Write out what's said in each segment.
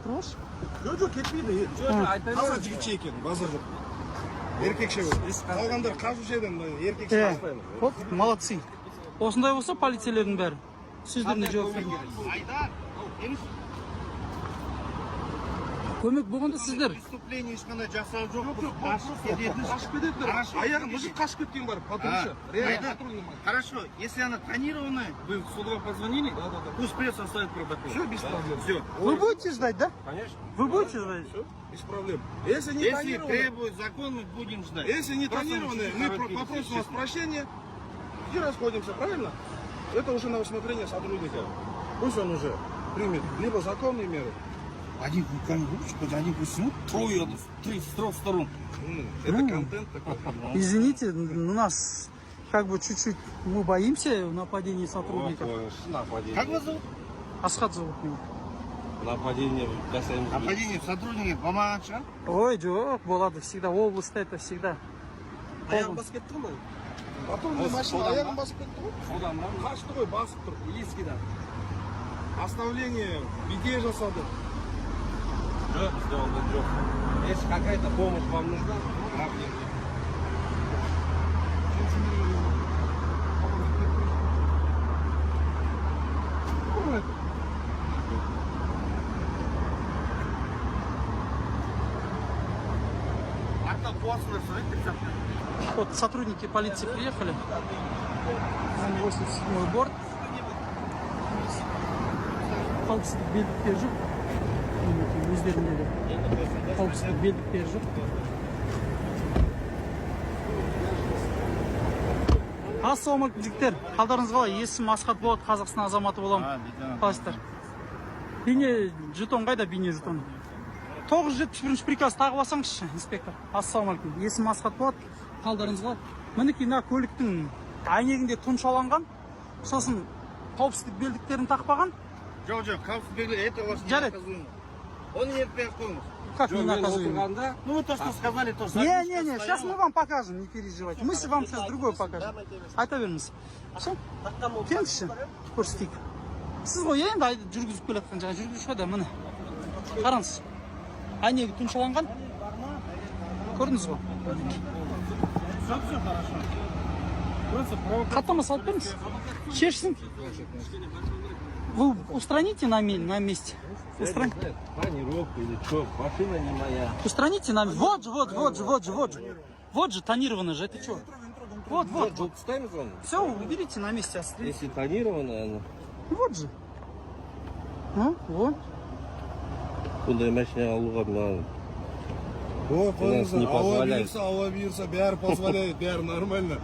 Тұрмаш? Жоқ, кетпейді. Қазір жігітше екен, базар жоқ. Еркекше бол. Қалғандар қажушы едім, еркекше аспаймын. Вот, молодцы. Осындай болса полицейлердің бәрі сөздеріне жауап берген. Айдар, Көмек болғанда сіздер. преступление ешқандай жасау жоқ. Қашып кетеді. Аяғын мұжық қашып кеткен бар, патрульшы. Хорошо, если она тонированная, вы в судово позвонили? Да. Пусть пресса оставит протокол. Все без проблем. Все. Вы будете ждать, да? Конечно. Вы будете ждать? Все, без проблем. Если не Если тонированные, требует закон, мы будем ждать. если не Просто тонированные, очень мы короткие попросим вас вещи. прощения и расходимся, правильно? Это уже на усмотрение сотрудника. Пусть он уже примет либо законные меры. Один ручку, один пусть трое, с трех сторон. Это контент такой. Извините, у нас как бы чуть-чуть мы боимся нападений сотрудников. Как вас зовут? Асхат зовут меня. Нападение касаемо... Нападение сотрудников помогать. Ой, жоқ, болады всегда, облыста это всегда. Аяғын басып кетті ғой. Патрульный машина аяғын басып кетті ғой. Қашты ғой, басып тұр. Илискида. Оставление, биде жасады. Жоқ, бізде онда жоқ. Если какая-то помощь вам нужна, проблем нет. Вот сотрудники полиции приехали. 87-й борт. Қауіпсіздік белдіктері жоқ. Өздерінде де қауіпсіздік белдіктері жоқ. Ассалаумағалейкум жігіттер. Қалдарыңыз қалай? Есімім Асхат болады, Қазақстан азаматы боламын. Қалайсыздар? Бейне жетон қайда, бейне жетон? 971 приказ тағып алсаңызшы, инспектор. Ассалаумағалейкум. Есімім Асхат болады. Қалдарыңыз қалай? Мінекей мына көліктің әйнегінде тұмшаланған. Сосын қауіпсіздік белдіктерін тақпаған. Жоқ, қауіпсіздік белгі, это у вас не Жарайды. наказуемо. Он не отпеқуемый. Как не наказуем? Ну вы то, что сказали, то что... Не, сейчас мы вам покажем, не переживайте. Мы вам сейчас другой покажем. Айта беріңіз. Все? Келіңізші, көрсетейік. Сіз ғой енді жүргізіп келе жатқан жаңа жүргізуші да міне. Қараңыз. Әйнегі тұмшаланған. Көрдіңіз ғой? Все хорошо. Просто Хаттама салып беріңіз. Шешсін. Вы устраните на месте. Устраните. Тонировка или что? Машина не моя. Устраните на месте. Вот же. Вот же, тонировано же. Это что? Вот. Тут ставим зону? Все, уберите на месте. Если тонированная, она... Вот же. Ну, вот. Бұндай машина алуға мынау... Ой, нас не позволяет. ауа бұйырса, бәрі позволяет, бәрі нормально.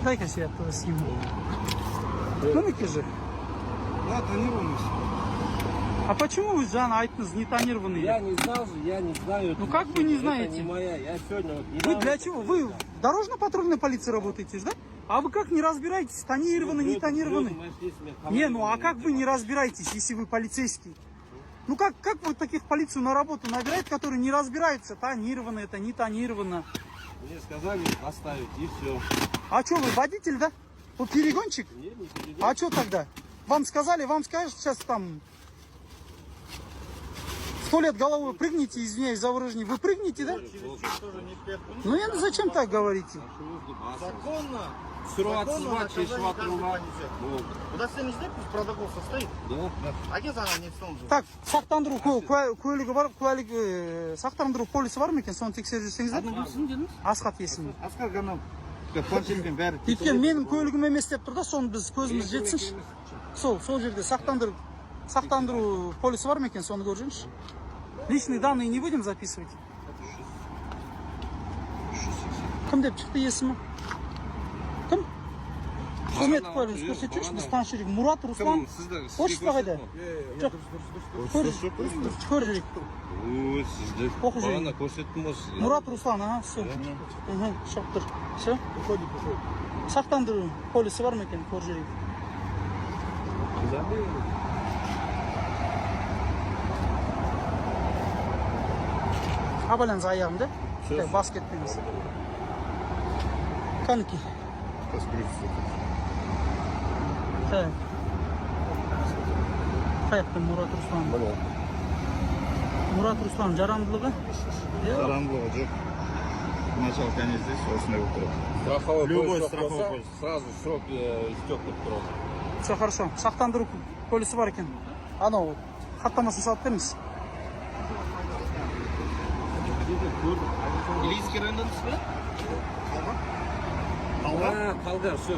Дай-ка я оттуда сниму. Мінекей же. Да, тонированность. А почему вы, Жан, айтыңыз не тонированные? Я не знал же, я не знаю. Ну как вы не знаете? Это не моя, я сегодня... Вот, Вы недавно- для чего? Вы в дорожно-патрульной полиции работаете, да? А вы как не разбираетесь, тонированы, не тонированы? Не, ну а как вы не разбираетесь, если вы полицейский? Ну как вы таких полицию на работу набираете, которые не разбираются, тонировано это, не тонировано? Мне сказали оставить и все. А что, вы водитель, да? Вы перегонщик? Нет, не перейдем. А что тогда? Вам сказали, вам скажут сейчас там... 100 лет головой прыгните, извиняюсь за выражение. Вы прыгнете, да? Ну я зачем так говорите? Законно. Сүрватсыз шешіп жатырмын. Удостоверение пусть протокол состоит. Да. Один заранее не в том же. Так, сақтандыру көлігі бар, сақтандыру полисі бар ма екен? Соны тексеріп жүрсеңіздер? Асхат есімі. Асқар ғана планшетпен бәрі. Өйткені менің көлігім емес деп тұр да, соны біз көзіміз жетсінші. Сол жерде сақтандыру полисі бар ма екен? Соны көрсеңізші. Личные данные не будем записывать? Кім деп шықты есімі? Кім? Қызмет куәлігіңізді көрсетіңізші, біз таныс жүрейік. Мұрат, Руслан. Почта қайда? Жоқ. Көр жүрейік. Ой, сізді Оқы жүрейік. бағана көрсеттім ғой сізге. Мұрат, Руслан, все. Шығып тұр. Все? Сақтандыру полисі бар ма екен? Көр жүрейік. Қабалаңыз аяғым да. Бас кетпеңіз. Қанеки. Қаяқты Мұрат Руслан? Мұрат Руслан жарамдылығы? Жарамдылығы жоқ. Начало конец здесь, осындай болып тұрады. Страховой Любой полис страховой болса, полис. сразу срок истек деп тұрады. Все хорошо. Сақтандыру полисі бар екен. Анау хаттамасын салып беріңіз. Илийский районындасыз ба? Қалған, все.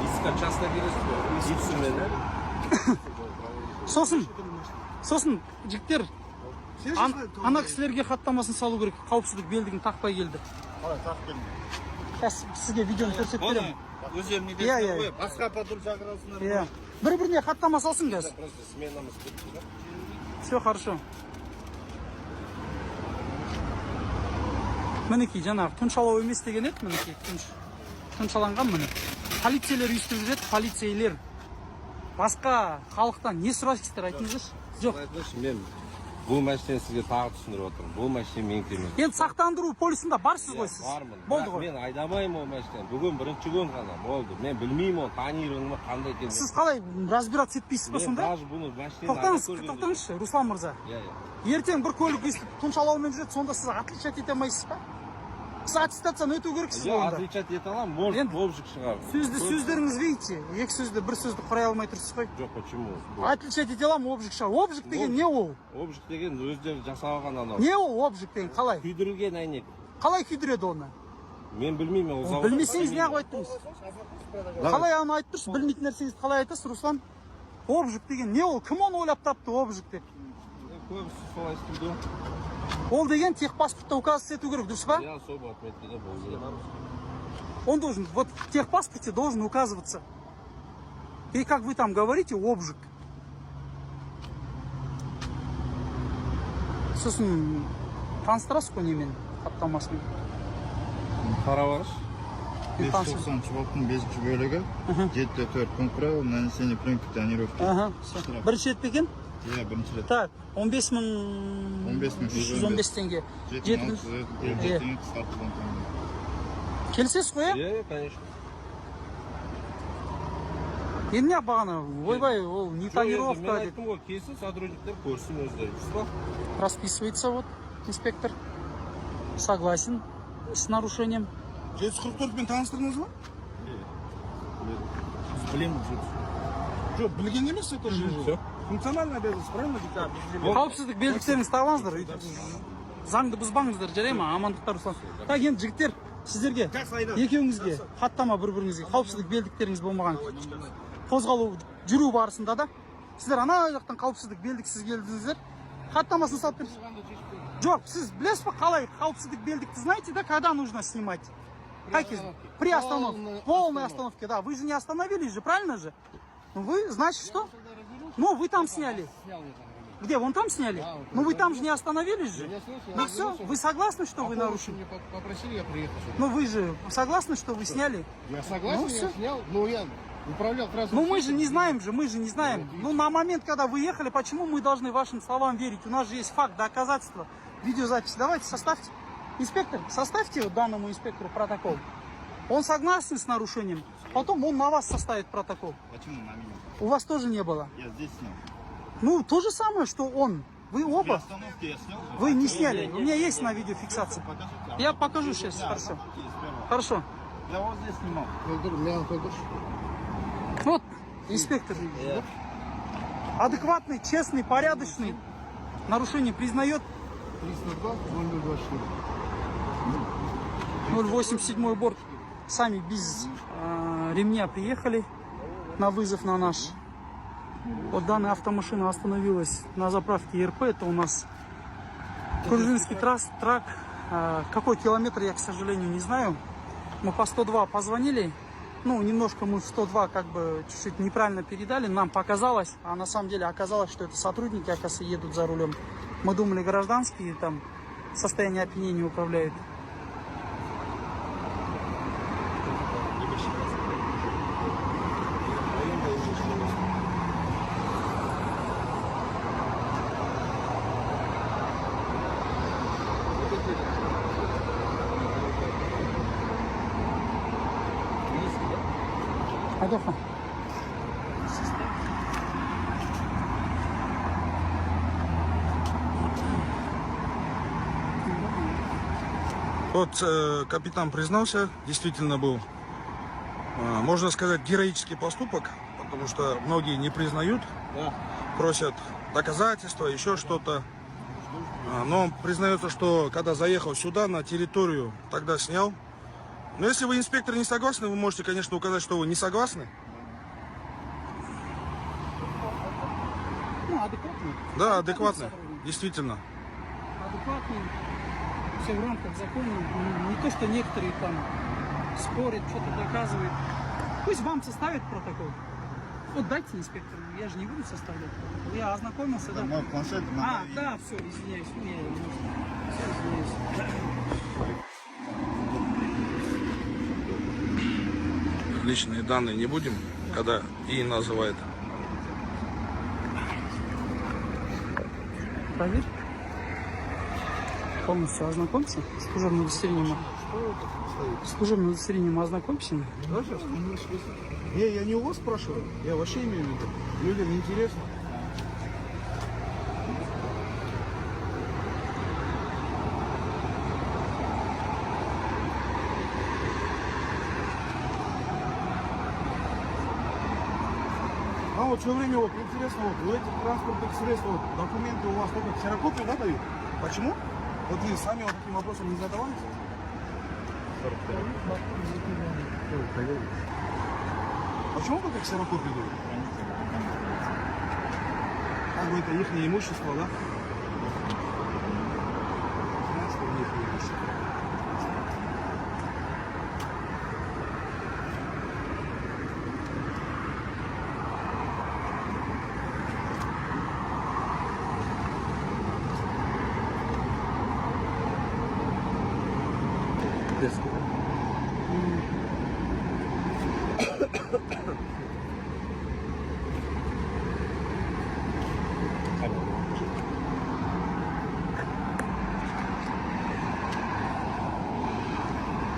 Иска частна бересіз бе? Ипсумен, Сосын, жігіттер, ана кісілерге хаттамасын салу керек. Қауіпсіздік белдігін тақпай келді. Қалай, тақ келді. Сізге видеоны көрсетіп беремін. Өздеріне Иә. қойып, басқа патруль шақырасыңдар. Иә. Бір-біріне хаттама салсын қазір. просто сменамыз бітті да. Все хорошо. Мінекей, жаңағы тұншалау емес деген еді, мінекей, тұншаланған міне. Полицейлер үйістіп жүреді, полицейлер. Басқа халықтан не сұрайсыздар, айтыңыздаршы? Жоқ. Мен бұл мәселені сізге тағы түсіндіріп отырмын. Бұл мәселе менікі емес. Енді сақтандыру полисында барсыз ғой сіз. Бармын. Болды Бірақ ғой. мен айдамаймын ол мәселені. Бүгін бірінші күн ғана болды. Мен білмеймін оны, танимын қандай екенін. Сіз қалай разбираться етпейсіз ба Мен сонда? даже бұны мәселені Тоқтаңызшы, Руслан мырза. Ертең бір көлік естіп тұншалаумен жүреді, сонда сіз отличать ете алмайсыз ба? Сіз аттестацияны өту керексіз Я онда. отличать ете аламын, может, бобжик шығар. Сөздеріңіз видите, екі сөзді, бір сөзді құрай алмай тұрсыз ғой. Жоқ, почему? Отличать ете аламын, обжиг шығар. Обжиг деген не ол? Обжиг деген өздері жасап алған анау. Не ол обжиг деген, қалай? Күйдірілген әйнек. Қалай күйдіреді оны? Мен білмеймін, ол завод. Білмесеңіз не қылып айттыңыз? Қалай аны айтып тұрсыз, білмейтін нәрсеңізді қалай айтасыз, Руслан? Обжиг деген не ол? Кім оны ойлап тапты обжиг деп? Көбісі солай істейді. Ол деген техпаспортта указывать ету керек, дұрыс ба? Я особо отметті де болды. Он должен, вот в техпаспорте должен указываться. И как вы там говорите, обжиг. Сосын, таныстырасыз ғой немен, хаттамасымен. Қарап алшы. 590 баптың 5-ші бөлігі, 7.4 пункт правил, нанесение пленки тонировки. Ага, бірінші рет пе екен? Иә, бірінші рет. Так, 15.315 теңге. 7.6 стартылған таңда. Келсесіз ғой, Иә, конечно. енді не бағана, ойбай, ол не Мен тонировка деп. айттым ғой, келсін сотрудниктер көрсін өздері. Расписывается вот инспектор. Согласен с нарушением. 744-пен таныстырдыңыз ба? Білемін, Жоқ, білген емес это же. Функциональная обязанность, правильно? Қауіпсіздік белгістеріңізді тағылаңыздар. Заңды бұзбаңыздар, жарай ма? Амандықтар, Руслан. Так, енді жігіттер, сіздерге, екеуіңізге, хаттама бір-біріңізге, қауіпсіздік белдіктеріңіз болмаған қозғалу жүру барысында да, сіздер ана жақтан қауіпсіздік белдіксіз келдіңіздер, хаттамасын салып беріңіз. Жоқ, сіз білесіз ба, қалай қауіпсіздік белдікті знаете, да, когда нужно снимать? Как при остановке, полной остановке, да. Вы же не остановились же, правильно же? Ну вы, значит, что? Ну, вы там сняли. Где? Вон там сняли? Ну, вы там же не остановились же? Ну, все, вы согласны, что вы нарушили? Попросили, я приехал сюда. Ну, вы же согласны, что вы сняли? Я согласен, Ну, я всё. снял, но я управлял транспортом. Ну, мы же не знаем же, мы же не знаем. Ну, на момент, когда вы ехали, почему мы должны вашим словам верить? У нас же есть факт, доказательства, видеозапись. Давайте, составьте. Инспектор, составьте вот данному инспектору протокол. Он согласен с нарушением, потом он на вас составит протокол. Почему на меня? У вас тоже не было. Я здесь снял. Ну, то же самое, что он. Вы При оба. остановке я снял. Вы не сняли. У меня есть на видеофиксации. Покажите. Я покажу сейчас. Да, Хорошо. есть первое. Хорошо. Я вот здесь снимал. Вот, инспектор. Адекватный, честный, порядочный. Нарушение признает. 302, 0024. 087 борт. Сами без ремня приехали на вызов на наш. Вот данная автомашина остановилась на заправке ЕРП. Это у нас Кружинский трак. Какой километр, я, к сожалению, не знаю. Мы по 102 позвонили. Ну, немножко мы в 102 как бы чуть-чуть неправильно передали. Нам показалось, а на самом деле оказалось, что это сотрудники, оказывается, едут за рулем. Мы думали, гражданские там состояние опьянения управляют. Айдахан. Вот капитан признался, действительно был, можно сказать, героический поступок, потому что многие не признают, просят доказательства, еще что-то. Но он признается, что когда заехал сюда, на территорию, тогда снял. Но если вы, инспектор, не согласны, вы можете, конечно, указать, что вы не согласны. Ну, адекватный. Да, адекватно, действительно. Адекватный. Все в рамках закона. Не то, что некоторые там спорят, что-то доказывают. Пусть вам составит протокол. Вот дайте инспектору, я же не буду составлять. Я ознакомился, да. Мой планшет, Да, все, извиняюсь. Все, извиняюсь. Личные данные не будем, когда и называет. Проверь. Полностью ознакомься с служебным удостоверением. С служебным удостоверением ознакомься. Не, я не у вас спрашиваю, я вообще имею в виду. Людям неинтересно. А вот все время вот интересно, вот у этих транспортных средств вот, документы у вас только ксерокопию, да, дают? Почему? Вот вы сами вот таким вопросом не задавались? Почему только ксерокопию дают? Как бы это их имущество, да? Знаешь, что у них имущество?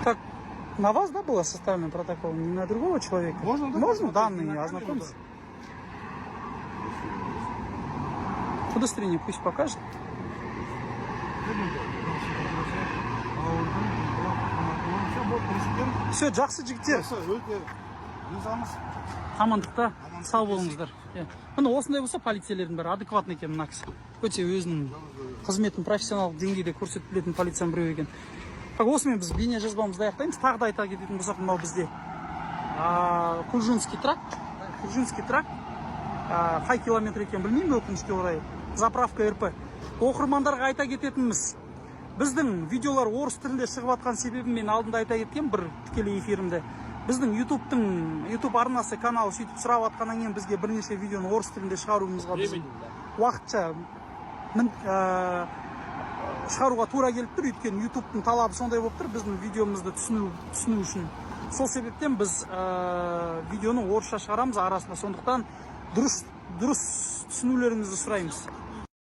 Так, на вас, да, было составлен протокол, не на другого человека? Можно, да, Можно посмотреть, данные на камеру, ознакомиться? Удостоверение пусть покажет. Все, жақсы жігіттер. Өте ризамыз. Амандықта сау болыңыздар. Міне осындай болса полицейлердің бәрі адекватный екен мына кісі. Өте өзінің қызметін профессионалдық деңгейде көрсетіп білетін полицияның біреу екен. Осымен біз бейне жазбамызды аяқтаймыз. Тағы да айта кететін болсақ, мынау бізде Кужинский тракт. Қай километр екен білмеймін, өкінішке орай. Заправка РП. Оқырмандарға айта кететініміз, біздің видеолар орыс тілінде шығып жатқан себебін мен алдында айта кеткен бір тікелей эфирімде. Біздің YouTube арнасы, каналы сөйтіп сұрап жатқаннан кейін бізге бірнеше видеоны орыс тілінде шығаруымызға уақытша шығаруға тура келіп тұр. Өйткені YouTube'тың талабы сондай болып тұр, біздің видеомызды түсіну үшін. Сол себептен біз видеоны орысша шығарамыз арасында. Сондықтан дұрыс түсінулеріңізді сұраймыз.